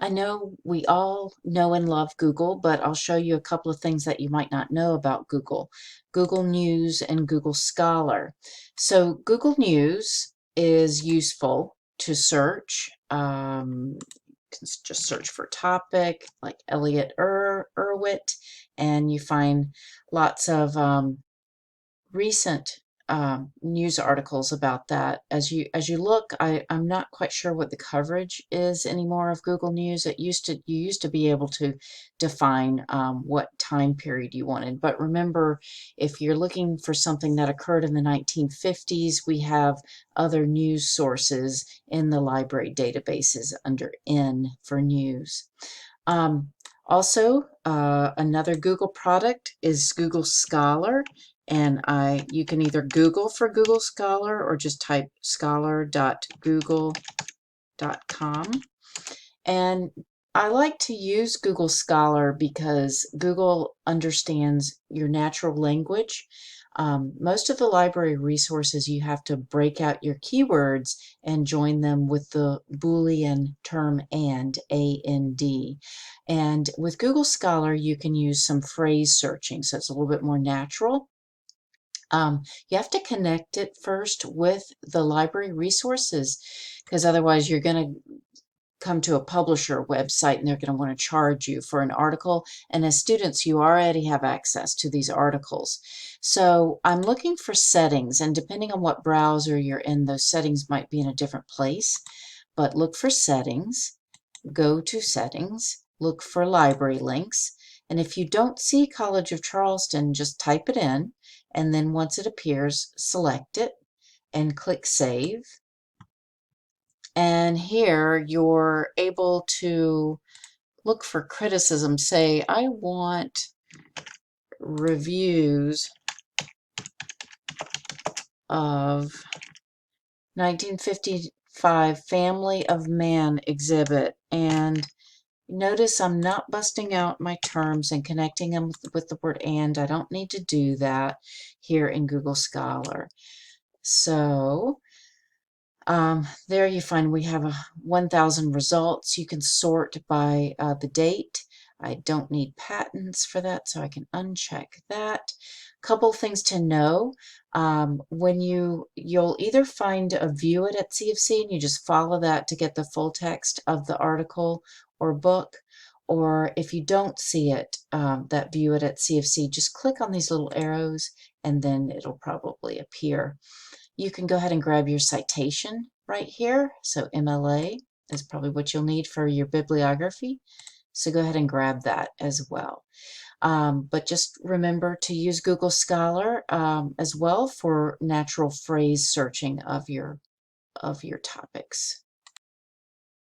I know we all know and love Google, but I'll show you a couple of things that you might not know about Google. Google News and Google Scholar. So Google News is useful to search. You can just search for a topic like Elliot Erwitt, and you find lots of recent news articles about that. As you look, I'm not quite sure what the coverage is anymore of Google News. You used to be able to define what time period you wanted, but remember, if you're looking for something that occurred in the 1950s, we have other news sources in the library databases under N for news. Another Google product is Google Scholar, and you can either Google for Google Scholar or just type scholar.google.com. And I like to use Google Scholar because Google understands your natural language. Most of the library resources, you have to break out your keywords and join them with the Boolean term and, A-N-D. And with Google Scholar, you can use some phrase searching, so it's a little bit more natural. You have to connect it first with the library resources, because otherwise you're going to come to a publisher website and they're going to want to charge you for an article. And as students, you already have access to these articles. So I'm looking for settings, and depending on what browser you're in, those settings might be in a different place. But look for settings, go to settings, look for library links. And if you don't see College of Charleston, just type it in. And then once it appears, select it and click Save. And here you're able to look for criticism. Say, I want reviews of 1955 Family of Man exhibit. And notice I'm not busting out my terms and connecting them with the word and. I don't need to do that here in Google Scholar. So there you find we have 1,000 results. You can sort by the date. I don't need patents for that, so I can uncheck that. Couple things to know. When you'll either find a view it at CFC and you just follow that to get the full text of the article or book, or if you don't see it, that view it at CFC, just click on these little arrows and then it'll probably appear. You can go ahead and grab your citation right here. So MLA is probably what you'll need for your bibliography. So go ahead and grab that as well. But just remember to use Google Scholar as well for natural phrase searching of your topics.